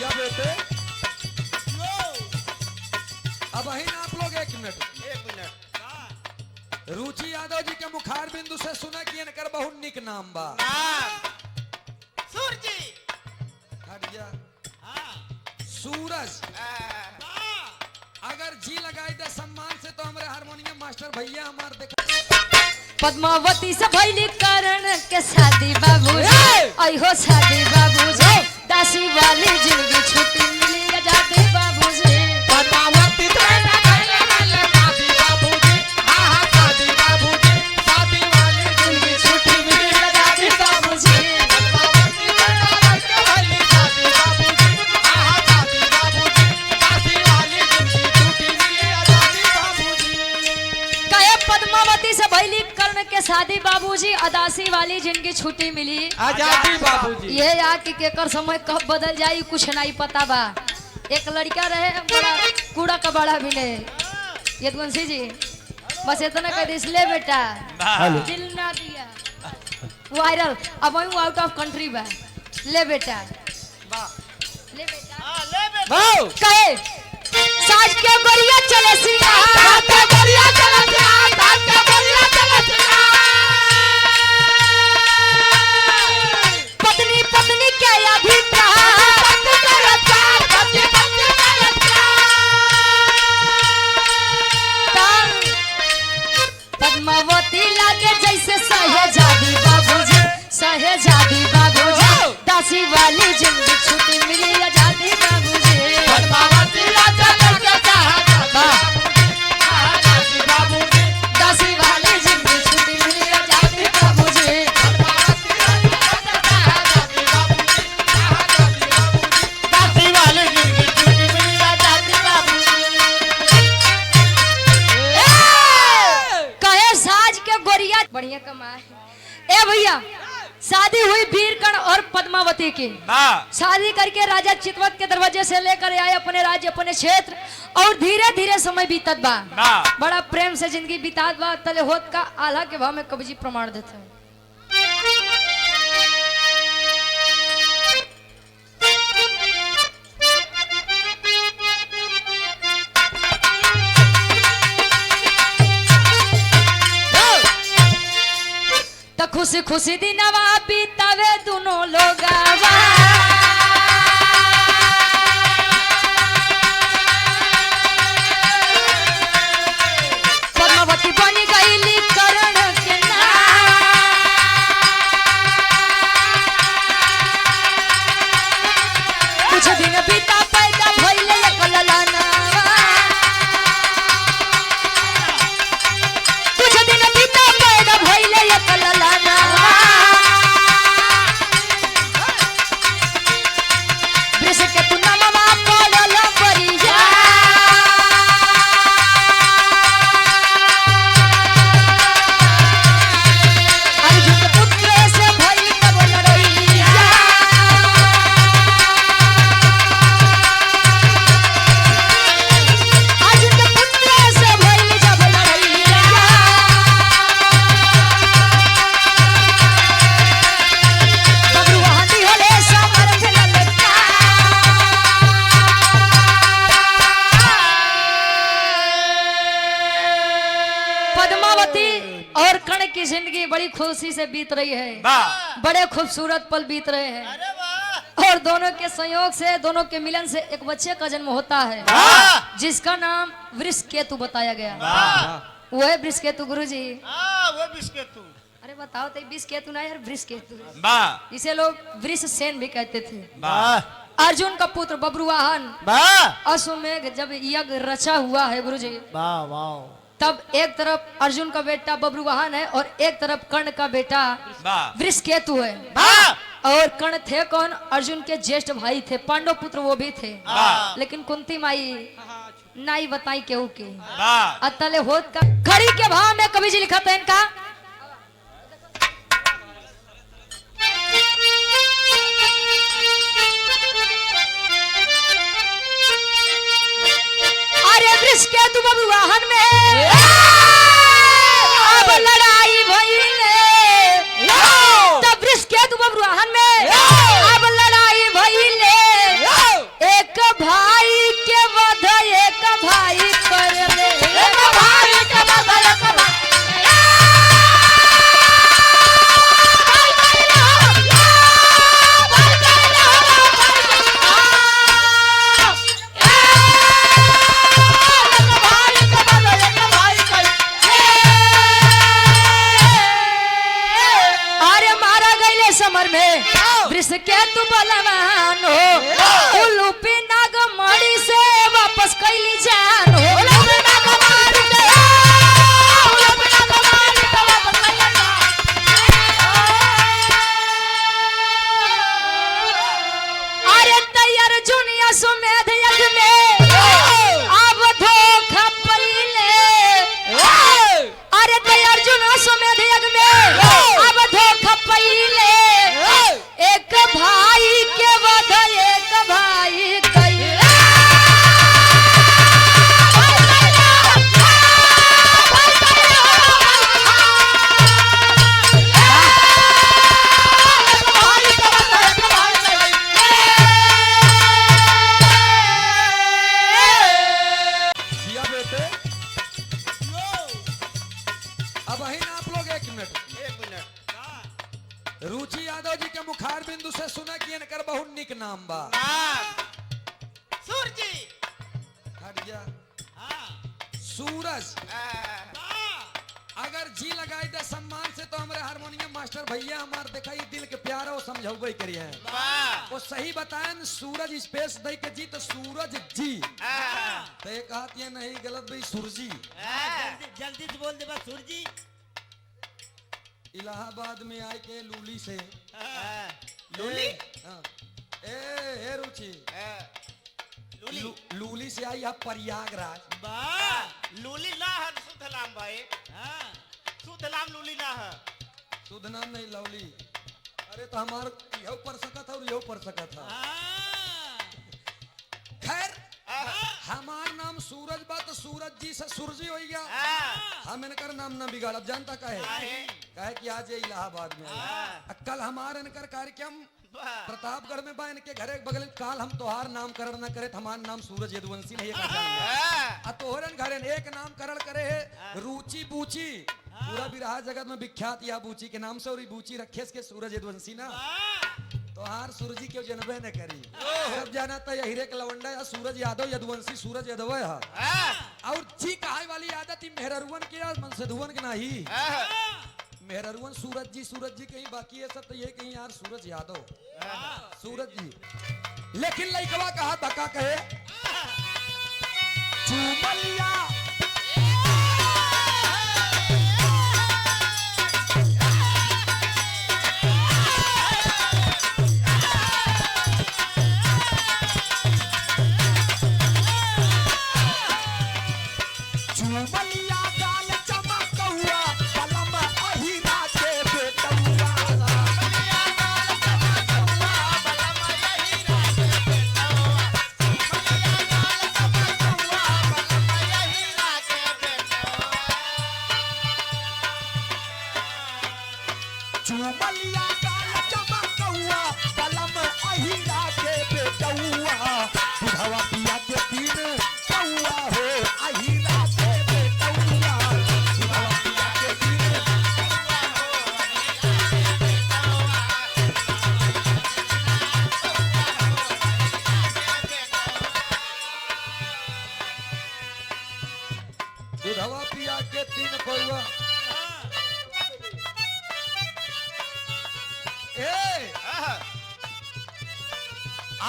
भैया बेटे अब वही ना आप लोग एक मिनट रुचि यादव जी के मुखार बिंदु से सुना कि इनकर बहुत निक नाम बा सूरज। अगर जी लगाई दे सम्मान से तो हमारे हारमोनियम मास्टर भैया हमारे देख पद्मावती से भैली करण के शादी बाबूजी आई हो शादी बाबूजी दासी वाली जिंदगी छुट्टी मिली आजादी बाबूजी पद्मावती से शादी बाबूजी हाँ हाँ शादी बाबूजी शादी वाली जिंदगी छुट्टी मिली आजादी बाबूजी पद्मावती से भैली कर्ण के शादी बाबूजी अदासी वाली जिनकी छुट्टी मिली आजादी बाबूजी। ये याद कि केकर समय कब बदल जाई कुछ नहीं पता बा। एक लड़का रहे बड़ा कूड़ा कबाड़ा भी नहीं यदुवंशी जी बस इतना कह दिस ले बेटा दिल ना दिया वायरल अब मैं आउट ऑफ कंट्री बा ले बेटा ले बेटा कहे साज के गोरिया चले सिया के गोरिया चले सिया के गोरिया चले सिया पत्नी पत्नी के अभिप्राय पत्नी के अभिप्राय पत्नी पत्नी के अभिप्राय पद्मावती लागे जैसे सहेजादी बाबूजी सहेजादी बाबूजी दासी वाली जिंदगी छुट्टी मिली आजादी बाबूजी पद्मावती लागे जैसे सहेजादी बाबूजी दासी वाली जिंदगी छुट्टी मिली आजादी बाबूजी दासी वाली जिंदगी छुट्टी मिली आजादी बाबूजी कहे साज के गोरिया बढ़िया कमाए ए भैया शादी हुई वीरकर्ण और पद्मावती की शादी करके राजा चितवत के दरवाजे से लेकर आए अपने राज्य अपने क्षेत्र और धीरे धीरे समय बीतत बा बड़ा प्रेम से जिंदगी बीतात बा तले होत का आला के भाव में कवि प्रमाण देते हैं खुशी खुशी दिनवा बीतावे दोनों लोगावा पद्मावती बनी गईली करण के कुछ दिन बीता पैदा भइले एक ललना कुछ दिन बीता पैदा भइले एक ललना और कर्ण की जिंदगी बड़ी खुशी से बीत रही है बड़े खूबसूरत पल बीत रहे हैं और दोनों के संयोग से दोनों के मिलन से एक बच्चे का जन्म होता है जिसका नाम वृषकेतु बताया गया वो है वृषकेतु गुरुजी वो वृषकेतु अरे बताओ तो वृषकेतु ना यार वृषकेतु इसे लोग वृषसेन भी कहते थे अर्जुन का पुत्र बब्रुवाहन अश्वमेघ जब यज्ञ रचा हुआ है गुरुजी तब एक तरफ अर्जुन का बेटा बब्रुवाहन है और एक तरफ कर्ण का बेटा वृषकेतु है और कर्ण थे कौन अर्जुन के ज्येष्ठ भाई थे पांडव पुत्र वो भी थे लेकिन कुंती माई नाई बताई केहू के अतले होत का खड़ी के भाव में कवि जी लिखा था इनका अरे वृषकेतु बब्रुवाहन में अब लड़ाई भइले तब वृषकेतु बब्रुवाहन में अब लड़ाई भइले अश्वमेध यज्ञ में अब धोखा पहिले अरे तो अर्जुन अश्वमेध यज्ञ में अब धोखा पहिले एक भाई के वध एक भाई कई रुचि यादव जी के मुखार बिंदु से सुना कि इनकर बहुत निक नाम बा सूरजी हट जा सूरज अगर जी लगाई दे सम्मान से तो हमारे हारमोनियम मास्टर भैया हमारे देखा ही दिल के प्यार वो समझौबे करिए वो सही बताएं सूरज स्पेस दे के जी तो सूरज जी तो एक हाथ ये नहीं गलत भाई सूरजी जल्दी से बोल दे बस सूरजी इलाहाबाद में आए के लूली से लूली ए रुचि लूली से आई है प्रयागराज लूली ना है शुद्ध नाम भाई शुद्ध नाम लूली ना है शुद्ध नाम नहीं लवली अरे तो हमार यो पढ़ सका था और यो पढ़ सका था खैर हमार नाम सूरज बा तो सूरज जी से सूरजी हो गया हम इनकर नाम ना बिगाड़ अब जानता कहे कि आज इलाहाबाद में कल हमार इनकर कार्यक्रम प्रतापगढ़ में बा इनके घरे बगल काल हम तोहार नामकरण न करे हमार नाम सूरज यदुवंशी नहीं है तोहरन घरे एक नामकरण करे है रुचि बूची पूरा बिरहा जगत में विख्यात या बूची के नाम से और बूची रखे के सूरज यदुवंशी ना तोहार सूरजी के जनबे न करी सब जाना था हीरे के लवंडा या सूरज यादव यदुवंशी सूरज यादव है और जी कहाई वाली आदत ही मेहरुवन के या मनसधुवन के नहीं मेहरुवन सूरज जी कहीं बाकी है सब तो ये कहीं यार सूरज यादव सूरज जी लेकिन लइकवा कहा बका कहे चुमलिया दुधवा पिया के 3 पौआ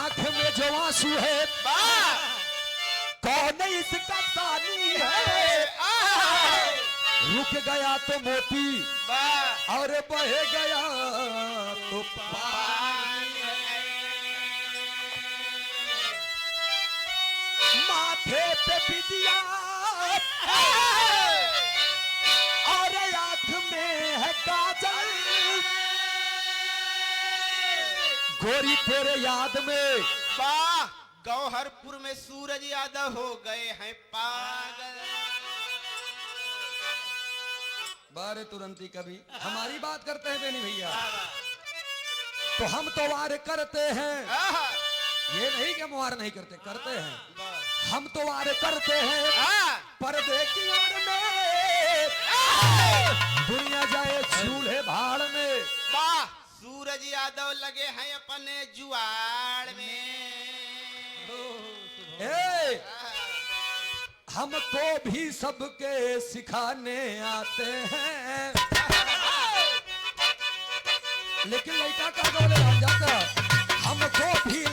आंख में जो आंसू है कौन इसका सानी है रुक गया तो मोती और बह गया तो पानी माथे पे बिदिया और आंख में है काजल गोरी तेरे याद में वाह गौहरपुर में सूरज यादव हो गए हैं पागल बारे तुरंती कभी हमारी बात करते हैं बेनी भैया तो हम तो वार करते हैं ये नहीं कि हम वार नहीं करते करते हैं हम तो वार करते हैं पर्दे की ओर में दुनिया जाए चूल्हे भाड़ में वाह सूरज यादव लगे हैं अपने जुआड़ में हमको भी सबके सिखाने आते हैं लेकिन लड़का का बोले हम जाता हमको भी